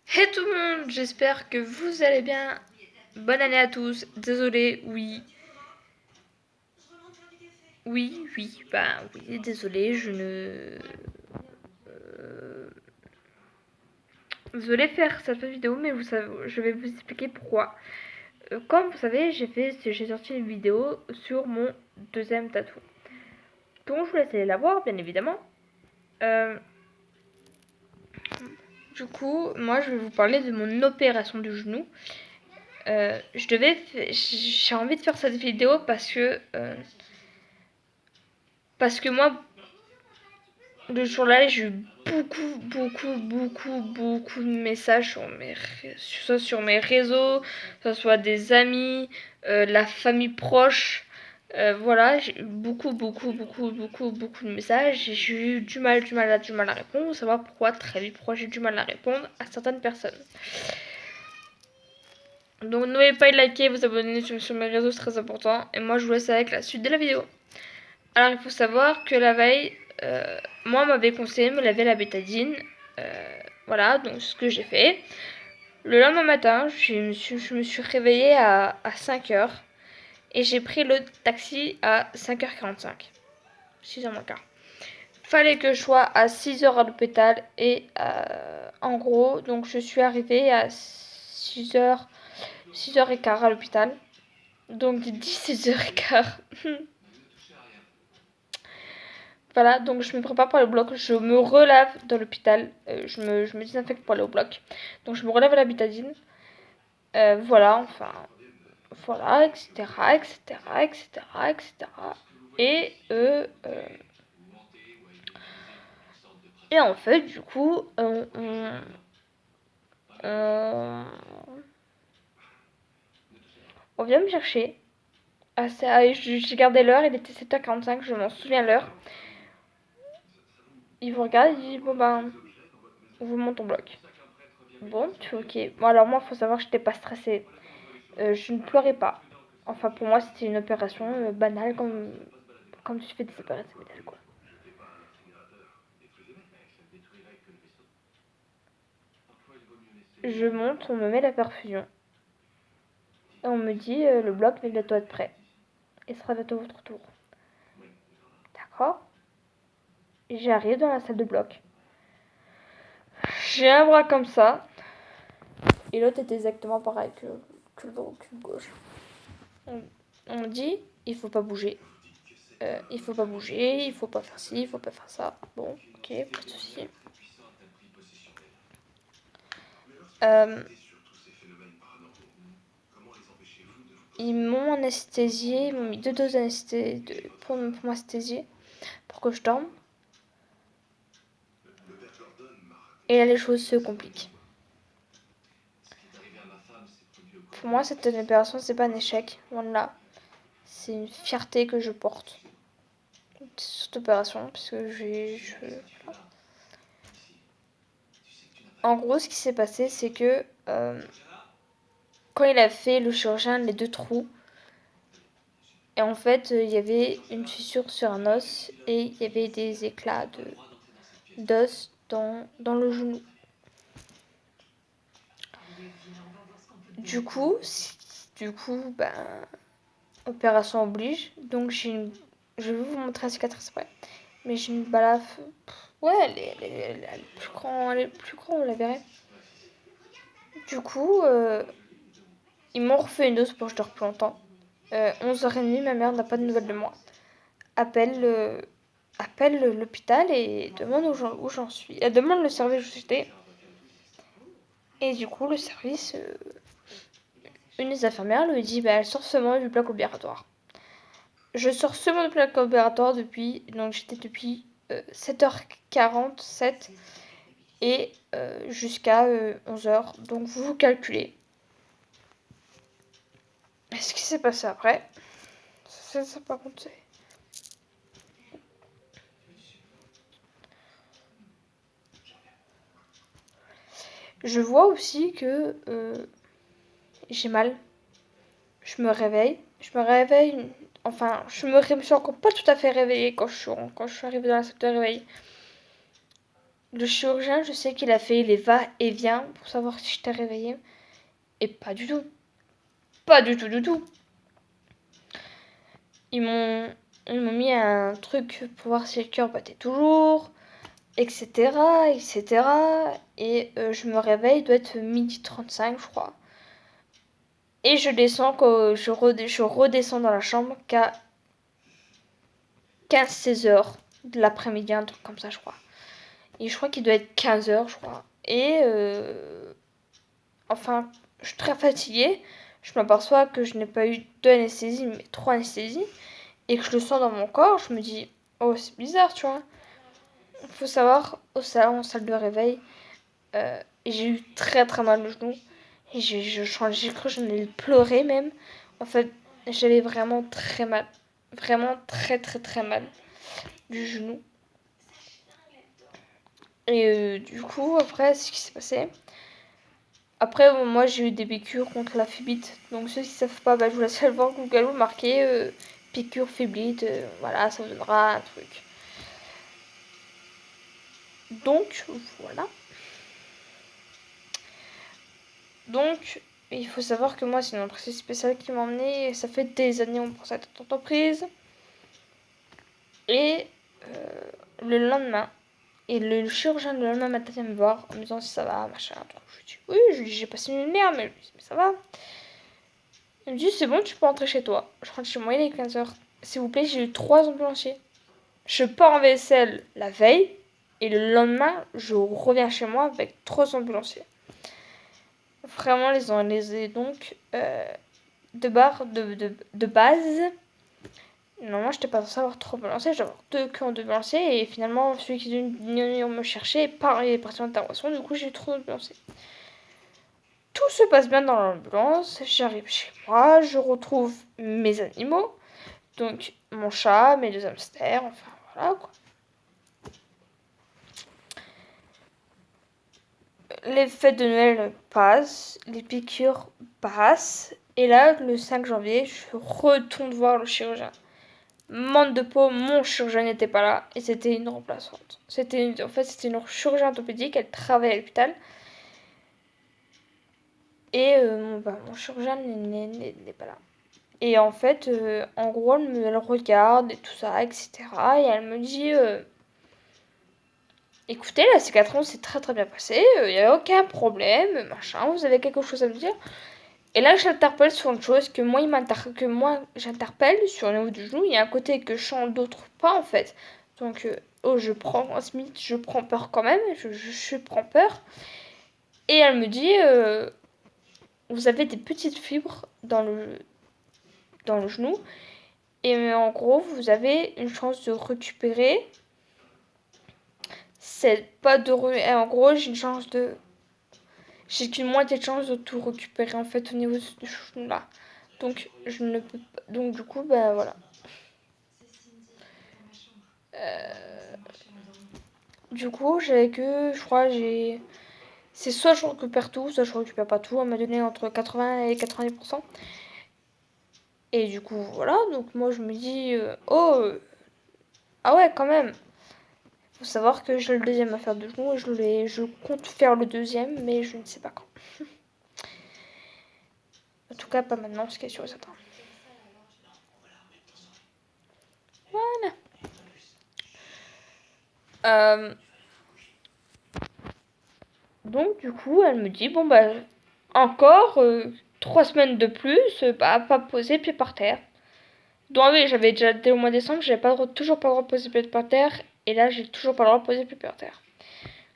Hey tout le monde, j'espère que vous allez bien. Bonne année à tous. Désolé, oui, désolé, je ne... euh, Désolé de faire cette vidéo, mais je vais vous expliquer pourquoi. Comme vous savez, j'ai sorti une vidéo sur mon deuxième tatou. Donc je vous laisse aller la voir, bien évidemment. Euh, du coup, moi je vais vous parler de mon opération du genou. J'ai envie de faire cette vidéo parce que moi, le jour-là, j'ai eu beaucoup de messages soit sur mes réseaux, que ce soit des amis, la famille proche. Voilà, j'ai eu beaucoup de messages et j'ai eu du mal à répondre. Vous savoir pourquoi, très vite, pourquoi j'ai eu du mal à répondre à certaines personnes. Donc n'oubliez pas de liker, vous abonner sur mes réseaux, c'est très important. Et moi, je vous laisse avec la suite de la vidéo. Alors, il faut savoir que la veille, moi, on m'avait conseillé de me laver la bétadine. Voilà, donc ce que j'ai fait. Le lendemain matin, je me suis réveillée à 5h et j'ai pris le taxi à 5h45. 6h moins quart. Fallait que je sois à 6h à l'hôpital et en gros, donc je suis arrivée à 6h15 à l'hôpital. Donc 16h15. Voilà, donc je me prépare pour le bloc, je me relave dans l'hôpital, je me désinfecte pour aller au bloc. Donc je me relève à la bétadine, voilà, enfin, voilà, etc., etc., etc., etc. Et, euh, euh, et en fait, du coup, on, on vient me chercher. J'ai gardé l'heure, il était 7h45, je m'en souviens l'heure. Il vous regarde, il dit, bon ben, on vous monte au bloc. Bon, tu fais ok. Bon, alors moi, il faut savoir que j'étais pas stressée. Je ne pleurais pas. Enfin, pour moi, c'était une opération banale comme tu fais des opérations médicales, quoi. Je monte, on me met la perfusion. Et on me dit, le bloc va bientôt être prêt. Et ce sera bientôt votre tour. D'accord. J'arrive dans la salle de bloc. J'ai un bras comme ça. Et l'autre est exactement pareil que le gauche. On, on me dit, il faut pas bouger. Il faut pas bouger, il faut pas faire ci, il faut pas faire ça. Bon, ok, pas de soucis. Euh, Ils m'ont anesthésié, ils m'ont mis deux doses d'anesthésie pour m'anesthésier, pour que je dorme. Et là, les choses se compliquent. Pour moi, cette opération, c'est pas un échec, loin de là. C'est une fierté que je porte. Cette opération, parce que En gros, ce qui s'est passé, c'est que quand il a fait le chirurgien les deux trous, et en fait, il y avait une fissure sur un os et il y avait des éclats d'os dans le genou. Du coup, ben, opération oblige. Donc je vais vous montrer la cicatrice après. Mais j'ai une balafre. Ouais, elle est plus grand, elle est plus grand, on la verrait. Du coup, ils m'ont refait une dose pour que je dors plus longtemps. 11h30, ma mère n'a pas de nouvelles de moi. Appelle, appelle l'hôpital et demande où j'en suis. Elle demande le service où j'étais. Et du coup, le service, une des infirmières lui dit, bah, elle sort seulement du bloc opératoire. Je sors seulement du bloc opératoire donc j'étais depuis 7h47 et jusqu'à 11h. Donc vous calculez. Et ce qui s'est passé après, ça par contre, c'est... Je vois aussi que j'ai mal. Je me réveille. Enfin, je me suis encore pas tout à fait réveillée quand je suis arrivée dans la salle de réveil. Le chirurgien, je sais qu'il a fait les va-et-vient pour savoir si j'étais réveillée. Et pas du tout. Pas du tout, du tout. Ils m'ont mis un truc pour voir si le cœur battait toujours, etc., etc. Et je me réveille, il doit être 12h35, je crois. Et je descends, je redescends dans la chambre qu'à 15-16 h de l'après-midi, un truc comme ça, je crois. Et je crois qu'il doit être 15 h, je crois. Et enfin, je suis très fatiguée. Je m'aperçois que je n'ai pas eu 2 anesthésies, mais 3 anesthésies. Et que je le sens dans mon corps. Je me dis, oh, c'est bizarre, tu vois. Il faut savoir, au salon, en salle de réveil, j'ai eu très très mal au genou. Et j'ai cru que j'en allais pleurer même. En fait, j'avais vraiment très mal. Vraiment très très très mal du genou. Et du coup, après, ce qui s'est passé. Après, moi, j'ai eu des piqûres contre la phlébite. Donc, ceux qui ne savent pas, je vous laisse aller voir Google, marquer piqûre phlébite. Voilà, ça vous donnera un truc. Donc, voilà. Donc, il faut savoir que moi, c'est une entreprise spéciale qui m'a emmené. Ça fait des années on prend cette entreprise. Et le lendemain, et le chirurgien le lendemain matin vient me voir en me disant si ça va, machin. Donc, je lui dis oui, j'ai passé une merde, mais ça va. Il me dit c'est bon, tu peux rentrer chez toi. Je rentre chez moi, il est 15 h. S'il vous plaît, j'ai eu 3 ambulanciers. Je pars en vaisselle la veille, et le lendemain, je reviens chez moi avec 3 ambulanciers. Vraiment, donc de base. Normalement, je n'étais pas censée avoir 3 ambulanciers, je devais avoir 2 qui ont 2 ambulanciers. Et finalement, celui qui est venu me chercher est parti en intervention. Du coup, j'ai eu 3 ambulanciers. Tout se passe bien dans l'ambulance. J'arrive chez moi, je retrouve mes animaux. Donc, mon chat, mes 2 hamsters, enfin voilà quoi. Les fêtes de Noël passent, les piqûres passent. Et là, le 5 janvier, je retourne voir le chirurgien. Manque de peau, mon chirurgien n'était pas là et c'était une remplaçante. C'était une chirurgienne orthopédique, elle travaillait à l'hôpital. Et mon chirurgien n'est pas là. Et en fait, en gros, elle regarde et tout ça, etc. Et elle me dit écoutez, la cicatrice s'est très très bien passée, il n'y a aucun problème, machin, vous avez quelque chose à me dire. Et là, j'interpelle sur une chose que moi, j'interpelle sur le niveau du genou. Il y a un côté que je sens, d'autres pas en fait. Donc, je prends peur quand même. Je prends peur. Et elle me dit vous avez des petites fibres dans le genou. Et en gros, vous avez une chance de récupérer. C'est pas de. En gros, j'ai qu'une moitié de chance de tout récupérer en fait au niveau du genou là. Donc je ne peux pas. Donc du coup, voilà. Du coup, je crois, c'est soit je récupère tout, soit je récupère pas tout. Elle m'a donné entre 80 et 90%. Et du coup, voilà. Donc moi, je me dis, ah ouais, quand même. Faut savoir que j'ai le deuxième à faire de genou et je compte faire le deuxième, mais je ne sais pas quand. En tout cas, pas maintenant, ce qui est sûr et certain. Voilà. Donc, du coup, elle me dit, bon, encore 3 semaines de plus, pas poser pied par terre. Donc, oui, j'avais déjà, dès le mois de décembre, j'avais toujours pas le droit de poser pied par terre. Et là, j'ai toujours pas le droit de poser pied par terre.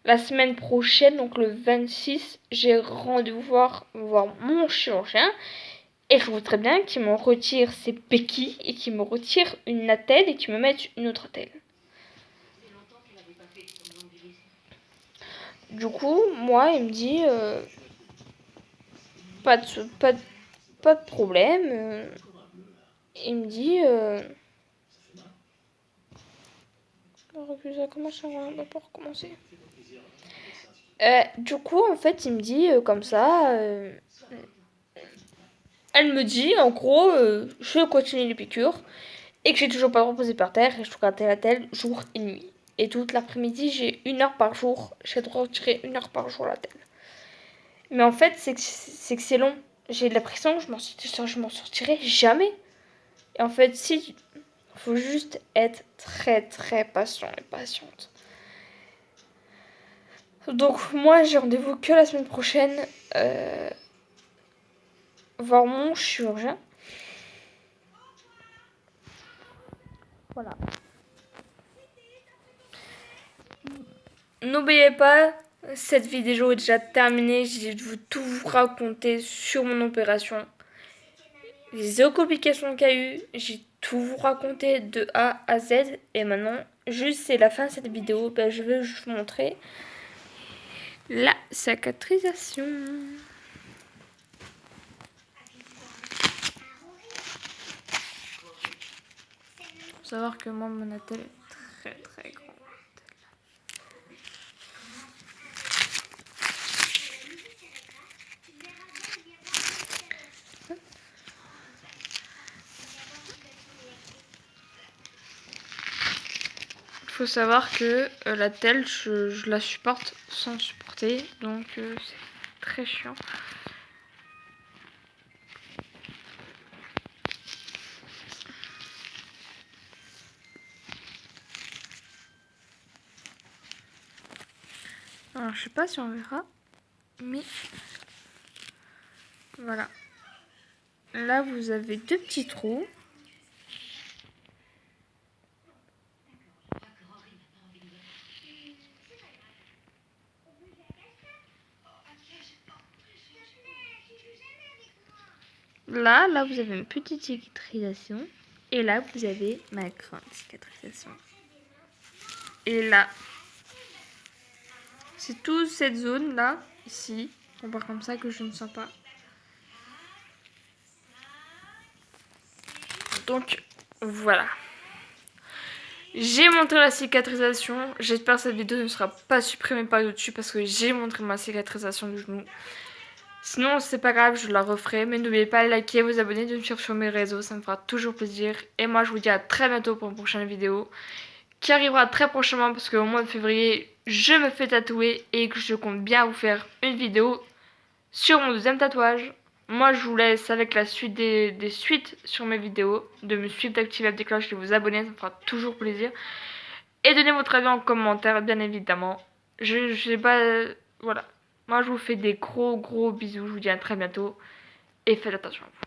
La semaine prochaine, donc le 26, j'ai rendez-vous voir mon chirurgien. Et je voudrais bien qu'il me retire ses béquilles et qu'il me retire une attelle et qu'il me mette une autre attelle. Du coup, moi, il me dit pas de problème. Il me dit comment ça va pas recommencer. Du coup, en fait, il me dit comme ça. Elle me dit, en gros, je continue les piqûres et que j'ai toujours pas le droit de poser par terre et je dois garder la telle jour et nuit. et toute l'après-midi, j'ai 1 heure par jour. J'ai le droit de retirer 1 heure par jour la telle. Mais en fait, c'est que c'est long. J'ai l'impression que je m'en sortirai jamais. Et en fait, si, faut juste être très très patient et patiente. Donc moi, j'ai rendez-vous que la semaine prochaine. Voir mon chirurgien. Voilà. N'oubliez pas, cette vidéo est déjà terminée. J'ai dû tout vous raconter sur mon opération. Les complications qu'il y a eu, j'ai tout vous raconté de A à Z. Et maintenant, juste c'est la fin de cette vidéo, ben, je vais vous montrer la cicatrisation. Faut savoir que moi, mon attelle est très très grande. Faut savoir que la telle, je la supporte sans supporter, donc c'est très chiant. Alors je sais pas si on verra, mais voilà. Là vous avez 2 petits trous. Là vous avez une petite cicatrisation. Et là vous avez ma grande cicatrisation. Et là, c'est toute cette zone là, ici, on voit comme ça que je ne sens pas. Donc voilà. J'ai montré la cicatrisation. J'espère que cette vidéo ne sera pas supprimée par YouTube parce que j'ai montré ma cicatrisation du genou. Sinon, c'est pas grave, je la referai. Mais n'oubliez pas de liker, vous abonner, de me suivre sur mes réseaux. Ça me fera toujours plaisir. Et moi, je vous dis à très bientôt pour une prochaine vidéo qui arrivera très prochainement parce qu'au mois de février, je me fais tatouer et que je compte bien vous faire une vidéo sur mon 2e tatouage. Moi, je vous laisse avec la suite des suites sur mes vidéos, de me suivre, d'activer la petite cloche, de vous abonner, ça me fera toujours plaisir. Et donnez votre avis en commentaire, bien évidemment. Je sais pas... voilà. Moi, je vous fais des gros bisous. Je vous dis à très bientôt. Et faites attention à vous.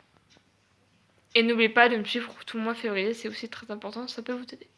Et n'oubliez pas de me suivre tout le mois de février. C'est aussi très important. Ça peut vous aider.